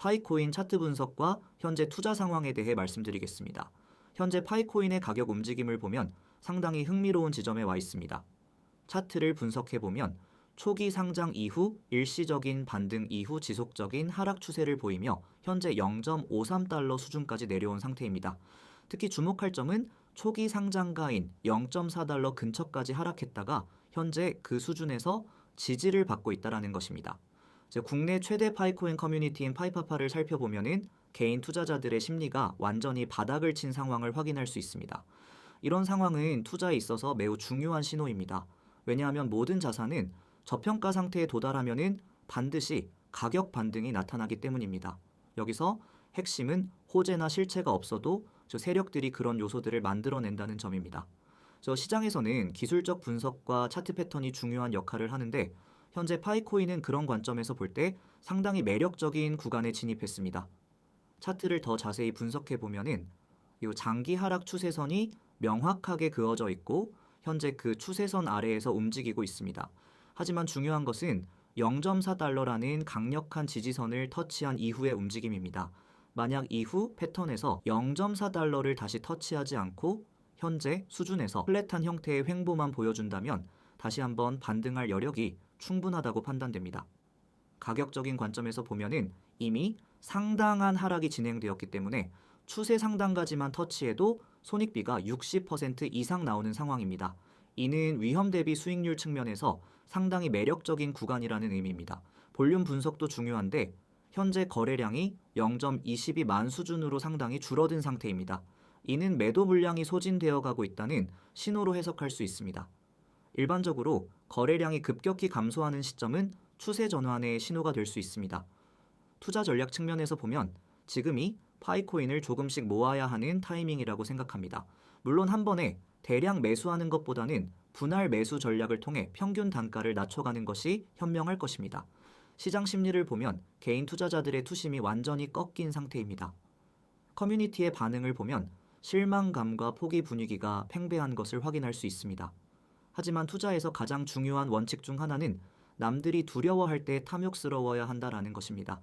파이코인 차트 분석과 현재 투자 상황에 대해 말씀드리겠습니다. 현재 파이코인의 가격 움직임을 보면 상당히 흥미로운 지점에 와 있습니다. 차트를 분석해보면 초기 상장 이후 일시적인 반등 이후 지속적인 하락 추세를 보이며 현재 0.53달러 수준까지 내려온 상태입니다. 특히 주목할 점은 초기 상장가인 0.4달러 근처까지 하락했다가 현재 그 수준에서 지지를 받고 있다는 것입니다. 국내 최대 파이코인 커뮤니티인 파이파파를 살펴보면 개인 투자자들의 심리가 완전히 바닥을 친 상황을 확인할 수 있습니다. 이런 상황은 투자에 있어서 매우 중요한 신호입니다. 왜냐하면 모든 자산은 저평가 상태에 도달하면 반드시 가격 반등이 나타나기 때문입니다. 여기서 핵심은 호재나 실체가 없어도 세력들이 그런 요소들을 만들어낸다는 점입니다. 시장에서는 기술적 분석과 차트 패턴이 중요한 역할을 하는데 현재 파이코인은 그런 관점에서 볼 때 상당히 매력적인 구간에 진입했습니다. 차트를 더 자세히 분석해 보면은 이 장기 하락 추세선이 명확하게 그어져 있고 현재 그 추세선 아래에서 움직이고 있습니다. 하지만 중요한 것은 0.4달러라는 강력한 지지선을 터치한 이후의 움직임입니다. 만약 이후 패턴에서 0.4달러를 다시 터치하지 않고 현재 수준에서 플랫한 형태의 횡보만 보여준다면 다시 한번 반등할 여력이 충분하다고 판단됩니다. 가격적인 관점에서 보면은 이미 상당한 하락이 진행되었기 때문에 추세 상단까지만 터치해도 손익비가 60% 이상 나오는 상황입니다. 이는 위험 대비 수익률 측면에서 상당히 매력적인 구간이라는 의미입니다. 볼륨 분석도 중요한데 현재 거래량이 0.22만 수준으로 상당히 줄어든 상태입니다. 이는 매도 물량이 소진되어 가고 있다는 신호로 해석할 수 있습니다. 일반적으로 거래량이 급격히 감소하는 시점은 추세 전환의 신호가 될 수 있습니다. 투자 전략 측면에서 보면 지금이 파이코인을 조금씩 모아야 하는 타이밍이라고 생각합니다. 물론 한 번에 대량 매수하는 것보다는 분할 매수 전략을 통해 평균 단가를 낮춰가는 것이 현명할 것입니다. 시장 심리를 보면 개인 투자자들의 투심이 완전히 꺾인 상태입니다. 커뮤니티의 반응을 보면 실망감과 포기 분위기가 팽배한 것을 확인할 수 있습니다. 하지만 투자에서 가장 중요한 원칙 중 하나는 남들이 두려워할 때 탐욕스러워야 한다라는 것입니다.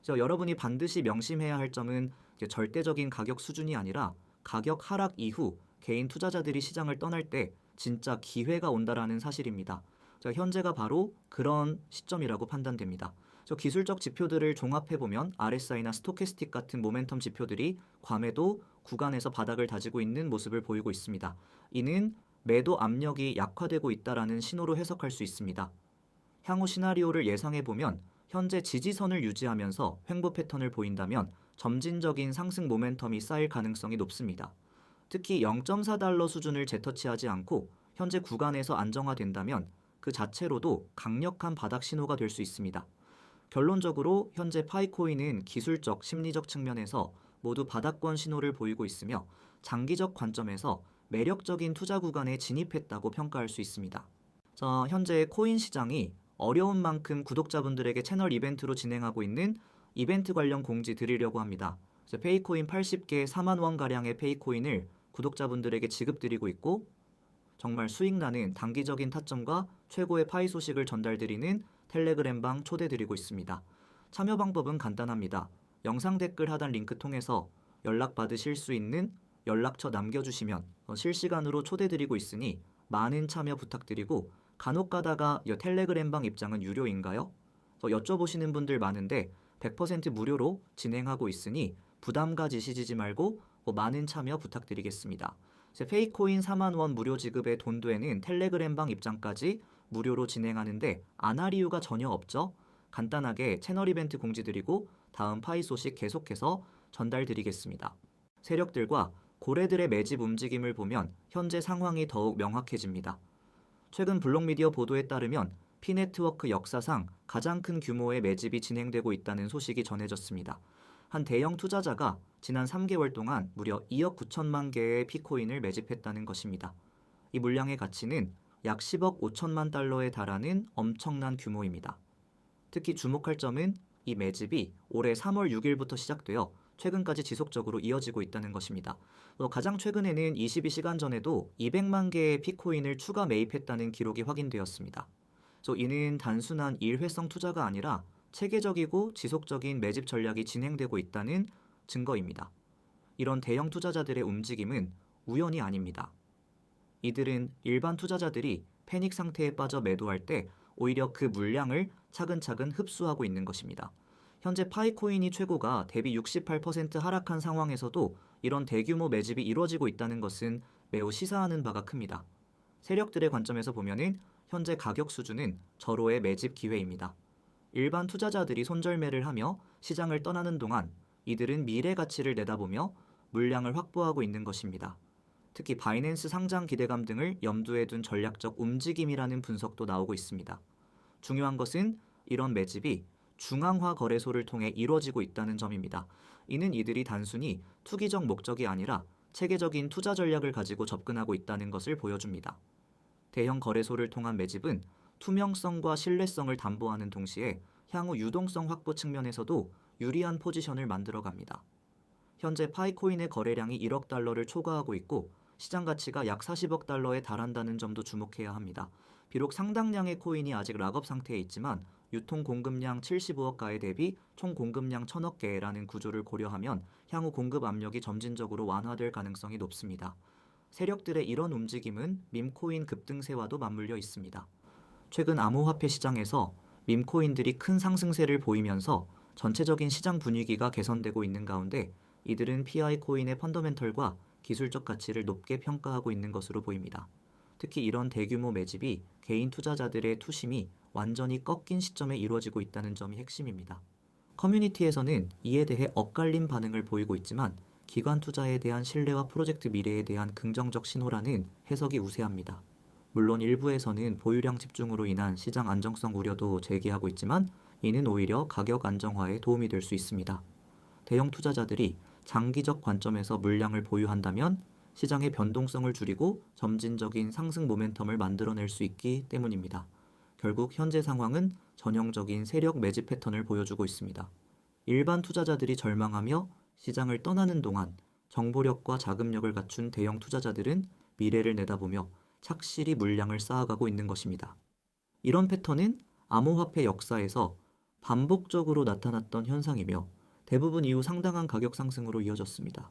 여러분이 반드시 명심해야 할 점은 절대적인 가격 수준이 아니라 가격 하락 이후 개인 투자자들이 시장을 떠날 때 진짜 기회가 온다라는 사실입니다. 현재가 바로 그런 시점이라고 판단됩니다. 기술적 지표들을 종합해보면 RSI나 스토캐스틱 같은 모멘텀 지표들이 과매도 구간에서 바닥을 다지고 있는 모습을 보이고 있습니다. 이는 매도 압력이 약화되고 있다는 신호로 해석할 수 있습니다. 향후 시나리오를 예상해보면 현재 지지선을 유지하면서 횡보 패턴을 보인다면 점진적인 상승 모멘텀이 쌓일 가능성이 높습니다. 특히 0.4달러 수준을 재터치하지 않고 현재 구간에서 안정화된다면 그 자체로도 강력한 바닥 신호가 될 수 있습니다. 결론적으로 현재 파이코인은 기술적, 심리적 측면에서 모두 바닥권 신호를 보이고 있으며 장기적 관점에서 매력적인 투자 구간에 진입했다고 평가할 수 있습니다. 현재 코인 시장이 어려운 만큼 구독자분들에게 채널 이벤트로 진행하고 있는 이벤트 관련 공지 드리려고 합니다. 페이코인 80개 4만 원가량의 페이코인을 구독자분들에게 지급드리고 있고 정말 수익나는 단기적인 타점과 최고의 파이 소식을 전달드리는 텔레그램방 초대드리고 있습니다. 참여 방법은 간단합니다. 영상 댓글 하단 링크 통해서 연락받으실 수 있는 연락처 남겨주시면 실시간으로 초대드리고 있으니 많은 참여 부탁드리고 간혹 가다가 텔레그램방 입장은 유료인가요? 여쭤보시는 분들 많은데 100% 무료로 진행하고 있으니 부담 가지시지 말고 많은 참여 부탁드리겠습니다. 페이코인 4만 원 무료 지급의 돈도에는 텔레그램방 입장까지 무료로 진행하는데 안 할 이유가 전혀 없죠. 간단하게 채널 이벤트 공지 드리고 다음 파이 소식 계속해서 전달드리겠습니다. 세력들과 고래들의 매집 움직임을 보면 현재 상황이 더욱 명확해집니다. 최근 블록미디어 보도에 따르면 P네트워크 역사상 가장 큰 규모의 매집이 진행되고 있다는 소식이 전해졌습니다. 한 대형 투자자가 지난 3개월 동안 무려 2억 9천만 개의 피코인을 매집했다는 것입니다. 이 물량의 가치는 약 10억 5천만 달러에 달하는 엄청난 규모입니다. 특히 주목할 점은 이 매집이 올해 3월 6일부터 시작되어 최근까지 지속적으로 이어지고 있다는 것입니다. 가장 최근에는 22시간 전에도 200만 개의 피코인을 추가 매입했다는 기록이 확인되었습니다. 이는 단순한 일회성 투자가 아니라 체계적이고 지속적인 매집 전략이 진행되고 있다는 증거입니다. 이런 대형 투자자들의 움직임은 우연이 아닙니다. 이들은 일반 투자자들이 패닉 상태에 빠져 매도할 때 오히려 그 물량을 차근차근 흡수하고 있는 것입니다. 현재 파이코인이 최고가 대비 68% 하락한 상황에서도 이런 대규모 매집이 이루어지고 있다는 것은 매우 시사하는 바가 큽니다. 세력들의 관점에서 보면은 현재 가격 수준은 절호의 매집 기회입니다. 일반 투자자들이 손절매를 하며 시장을 떠나는 동안 이들은 미래 가치를 내다보며 물량을 확보하고 있는 것입니다. 특히 바이낸스 상장 기대감 등을 염두에 둔 전략적 움직임이라는 분석도 나오고 있습니다. 중요한 것은 이런 매집이 중앙화 거래소를 통해 이루어지고 있다는 점입니다. 이는 이들이 단순히 투기적 목적이 아니라 체계적인 투자 전략을 가지고 접근하고 있다는 것을 보여줍니다. 대형 거래소를 통한 매집은 투명성과 신뢰성을 담보하는 동시에 향후 유동성 확보 측면에서도 유리한 포지션을 만들어갑니다. 현재 파이코인의 거래량이 1억 달러를 초과하고 있고 시장 가치가 약 40억 달러에 달한다는 점도 주목해야 합니다. 비록 상당량의 코인이 아직 락업 상태에 있지만 유통 공급량 75억 가에 대비 총 공급량 1000억 개라는 구조를 고려하면 향후 공급 압력이 점진적으로 완화될 가능성이 높습니다. 세력들의 이런 움직임은 밈코인 급등세와도 맞물려 있습니다. 최근 암호화폐 시장에서 밈코인들이 큰 상승세를 보이면서 전체적인 시장 분위기가 개선되고 있는 가운데 이들은 PI 코인의 펀더멘털과 기술적 가치를 높게 평가하고 있는 것으로 보입니다. 특히 이런 대규모 매집이 개인 투자자들의 투심이 완전히 꺾인 시점에 이루어지고 있다는 점이 핵심입니다. 커뮤니티에서는 이에 대해 엇갈린 반응을 보이고 있지만 기관 투자에 대한 신뢰와 프로젝트 미래에 대한 긍정적 신호라는 해석이 우세합니다. 물론 일부에서는 보유량 집중으로 인한 시장 안정성 우려도 제기하고 있지만 이는 오히려 가격 안정화에 도움이 될 수 있습니다. 대형 투자자들이 장기적 관점에서 물량을 보유한다면 시장의 변동성을 줄이고 점진적인 상승 모멘텀을 만들어낼 수 있기 때문입니다. 결국 현재 상황은 전형적인 세력 매집 패턴을 보여주고 있습니다. 일반 투자자들이 절망하며 시장을 떠나는 동안 정보력과 자금력을 갖춘 대형 투자자들은 미래를 내다보며 착실히 물량을 쌓아가고 있는 것입니다. 이런 패턴은 암호화폐 역사에서 반복적으로 나타났던 현상이며 대부분 이후 상당한 가격 상승으로 이어졌습니다.